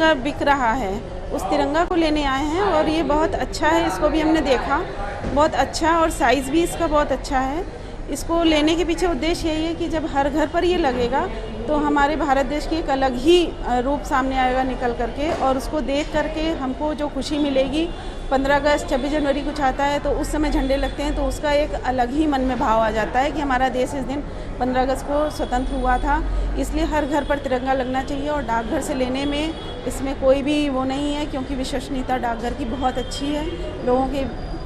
तिरंगा बिक रहा है, उस तिरंगा को लेने आए हैं और ये बहुत अच्छा है। इसको भी हमने देखा, बहुत अच्छा, और साइज़ भी इसका बहुत अच्छा है। इसको लेने के पीछे उद्देश्य यही है कि जब हर घर पर ये लगेगा तो हमारे भारत देश की एक अलग ही रूप सामने आएगा निकल करके, और उसको देख करके हमको जो खुशी मिलेगी। 15 अगस्त 26 जनवरी कुछ आता है तो उस समय झंडे लगते हैं तो उसका एक अलग ही मन में भाव आ जाता है कि हमारा देश इस दिन 15 अगस्त को स्वतंत्र हुआ था। इसलिए हर घर पर तिरंगा लगना चाहिए, और डाकघर से लेने में इसमें कोई भी वो नहीं है, क्योंकि विश्वसनीयता डाकघर की बहुत अच्छी है। लोगों के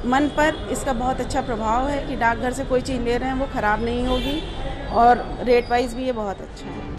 मन पर इसका बहुत अच्छा प्रभाव है कि डाकघर से कोई चीज़ ले रहे हैं वो ख़राब नहीं होगी, और रेट वाइज भी ये बहुत अच्छा है।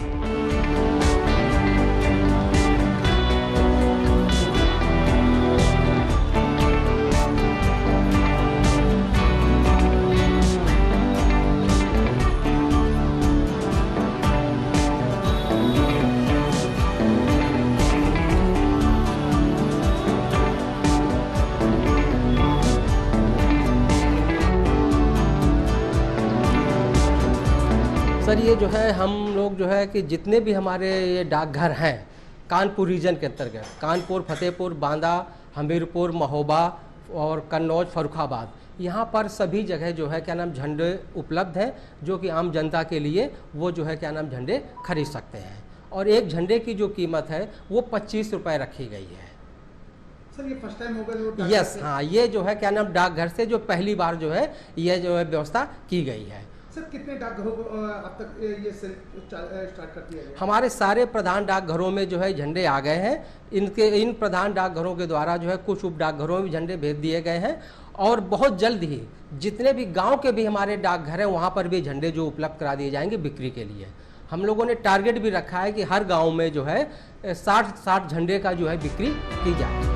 सर ये जो है हम लोग जो है कि जितने भी हमारे ये डाकघर हैं कानपुर रीजन के अंतर्गत, कानपुर, फतेहपुर, बांदा, हमीरपुर, महोबा और कन्नौज, फर्रुखाबाद, यहाँ पर सभी जगह जो है क्या नाम झंडे उपलब्ध हैं, जो कि आम जनता के लिए वो जो है क्या नाम झंडे खरीद सकते हैं। और एक झंडे की जो कीमत है वो 25 रुपये रखी गई है। सर ये फर्स्ट टाइम होगा जो यस, हाँ, ये जो है क्या नाम डाकघर से जो पहली बार जो है ये जो है व्यवस्था की गई है। सर कितने डाकघरों को अब तक ये स्टार्ट कर दिया गया? हमारे सारे प्रधान डाकघरों में जो है झंडे आ गए हैं। इन प्रधान डाकघरों के द्वारा जो है कुछ उप डाकघरों में झंडे भेज दिए गए हैं, और बहुत जल्द ही जितने भी गांव के भी हमारे डाकघर हैं वहां पर भी झंडे जो उपलब्ध करा दिए जाएंगे बिक्री के लिए। हम लोगों ने टारगेट भी रखा है कि हर गाँव में जो है 60 झंडे का जो है बिक्री की जाए।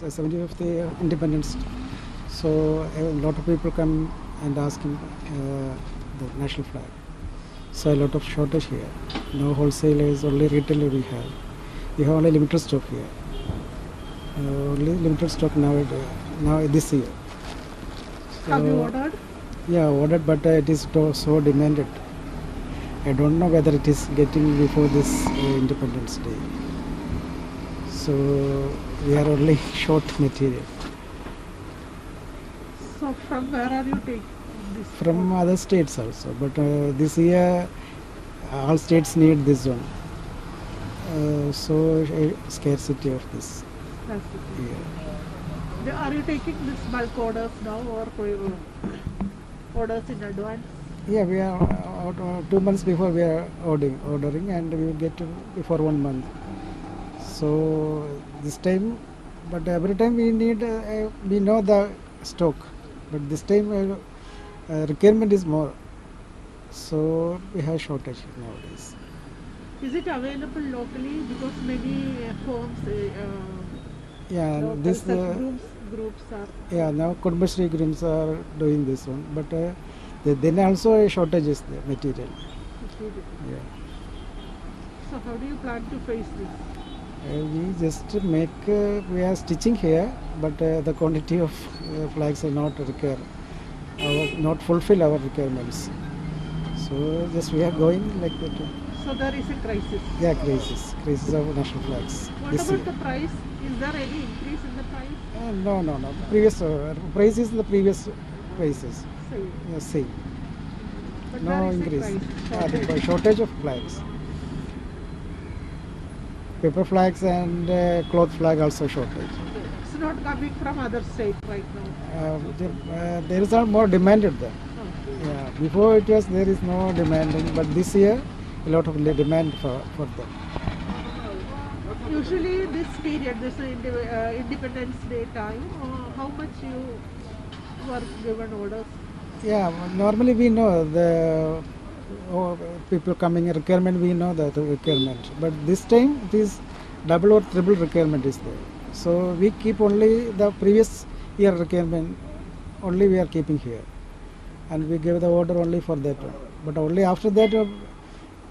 75th independence. So a lot of people come and ask him the national flag. So a lot of shortage here. No wholesalers, only retailer we have. We have only limited stock here. Only limited stock now this year. Have you So, ordered? yeah, ordered, but it is so demanded. I don't know whether it is getting before this Independence Day. So we are only short material. So from where are you taking this? From other states also, but this year all states need this one. So scarcity of this year. Are you taking this bulk orders now or orders in advance? Yeah, we are 2 months before we are ordering, and we will get before 1 month. So this time, but every time we need, we know the stock, but this time requirement is more. So we have shortage nowadays. Is it available locally? Because many homes, Yeah, local this groups are. yeah, now Kudumbashree groups are doing this one, but then also a shortage is the material. Yeah. So how do you plan to face this? We just make, we are stitching here, but the quantity of flags are not not fulfill our requirements. So just we are going like that. So there is a crisis. Yeah, crisis of national flags. What this about year. the price? Is there any increase in the price? No. The previous price is the previous prices. Same. Yeah, same. But No there is increase. a price The shortage. shortage of flags. Paper flags and cloth flag also shortage. It's not coming from other states right now. There is a more demanded there. Oh. Yeah, before it was there is no demanding, but this year a lot of demand for them. Usually this period, this Independence Day time, how much you were given orders? Yeah, normally we know the people coming requirement, we know the requirement, but this time it is double or triple requirement is there. So we keep only the previous year requirement, only we are keeping here, and we give the order only for that one. But only after that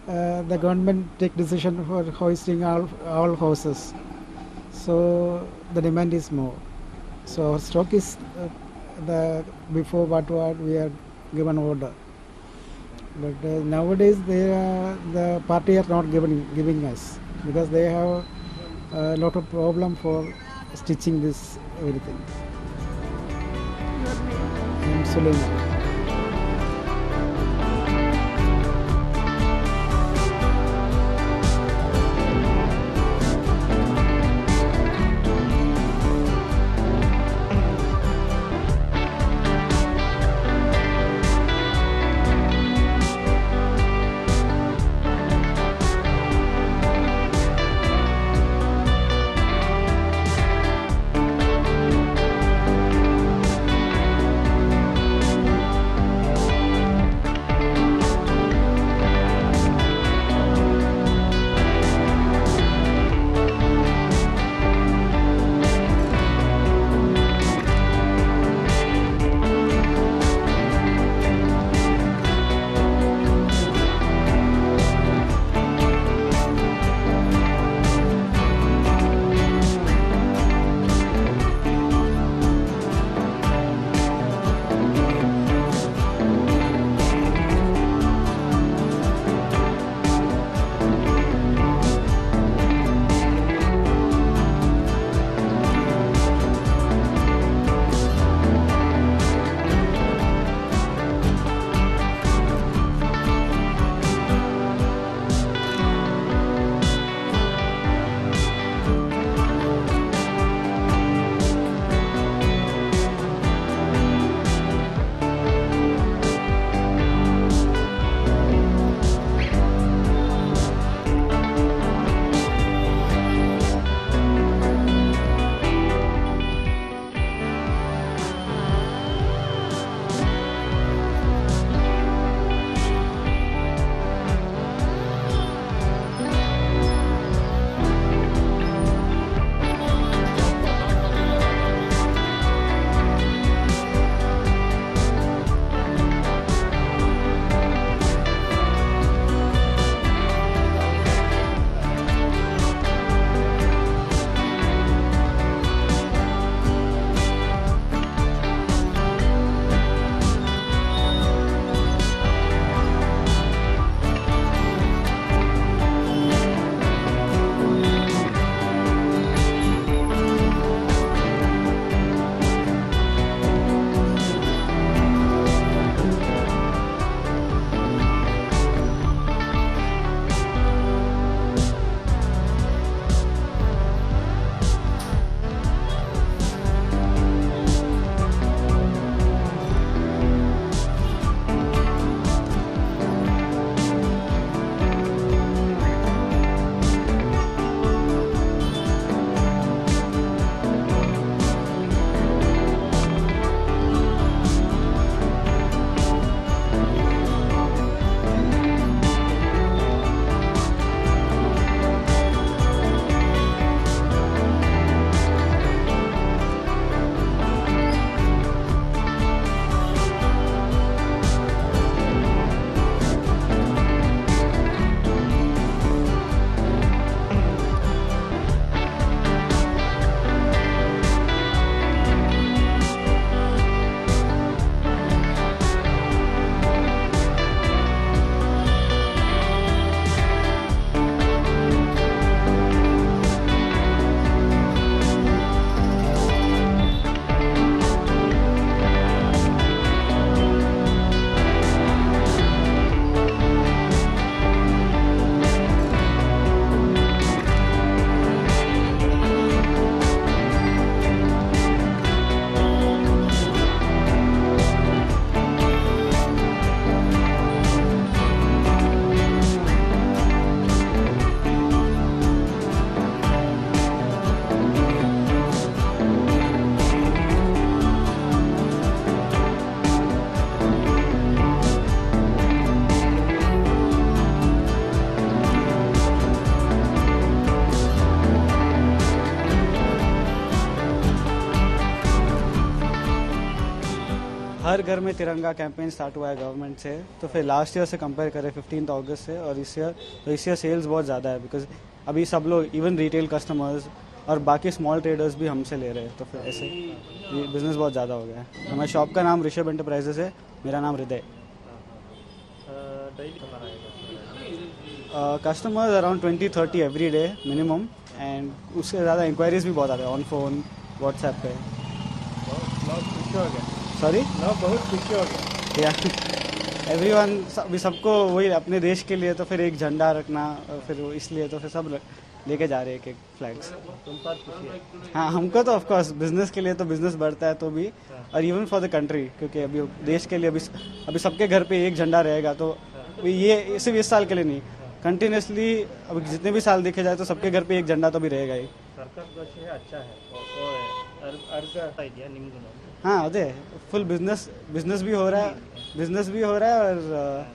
the government take decision for hoisting all houses. So the demand is more. So our stock is the before what we are given order. But nowadays the party are not giving us, because they have a lot of problem for stitching this everything. Your name? And Suleiman. हर घर में तिरंगा campaign start हुआ है government से, तो फिर last year से compare करें 15 अगस्त से और इस ईयर सेल्स बहुत ज़्यादा है, बिकॉज अभी सब लोग इवन रिटेल कस्टमर्स और बाकी स्मॉल ट्रेडर्स भी हमसे ले रहे हैं, तो फिर ऐसे ये बिज़नेस बहुत ज़्यादा हो गया है। हमारे शॉप का नाम ऋषभ एंटरप्राइजेस है, मेरा नाम हृदय। Customers around 20-30 every day minimum, and उससे ज़्यादा इंक्वायरीज भी बहुत आते हैं ऑन फोन व्हाट्सएप पे। सॉरी बहुत खुशी हो गया एवरीवन, अभी सबको वही अपने देश के लिए, तो फिर एक झंडा रखना, और फिर वो इसलिए तो फिर सब लेके जा रहे हैं एक फ्लैग्स। तुम पर खुशी है? हाँ, हमको तो ऑफ कोर्स बिजनेस के लिए तो बिजनेस बढ़ता है तो भी, और इवन फॉर द कंट्री, क्योंकि अभी देश के लिए अभी सबके घर पे एक झंडा रहेगा, तो ये सिर्फ इस साल के लिए नहीं, कंटिन्यूसली अभी जितने भी साल देखे जाए तो सबके घर पे एक झंडा तो भी रहेगा ही। अच्छा है हाँ, अरे फुल बिजनेस भी हो रहा है और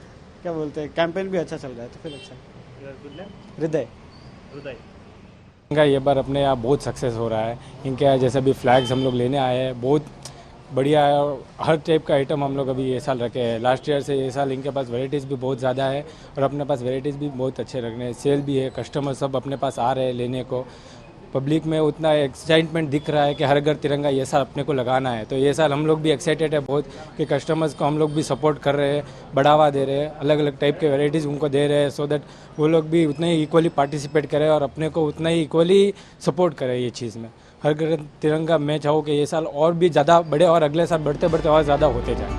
क्या बोलते हैं, कैंपेन भी अच्छा चल रहा है, तो फिर अच्छा। हृदय इनका ये बार अपने यहाँ बहुत सक्सेस हो रहा है। इनके जैसे अभी फ्लैग्स हम लोग लेने आए हैं, बहुत बढ़िया है, और हर टाइप का आइटम हम लोग अभी ये साल रखे हैं। लास्ट ईयर से ये साल इनके पास वैरायटीज़ भी बहुत ज़्यादा है और अपने पास वैरायटीज़ भी बहुत अच्छे रखने हैं। सेल भी है, कस्टमर सब अपने पास आ रहे हैं लेने को। पब्लिक में उतना एक्साइटमेंट दिख रहा है कि हर घर तिरंगा ये साल अपने को लगाना है, तो ये साल हम लोग भी एक्साइटेड है बहुत कि कस्टमर्स को हम लोग भी सपोर्ट कर रहे हैं, बढ़ावा दे रहे हैं, अलग अलग टाइप के वैरायटीज़ उनको दे रहे हैं, सो दैट वो लोग भी उतने ही इक्वली पार्टिसिपेट करें और अपने को उतना ही इक्वली सपोर्ट करें ये चीज़ में। हर घर तिरंगा मैं चाहूँ कि ये साल और भी ज़्यादा बढ़े और अगले साल बढ़ते बढ़ते और ज़्यादा होते जाए।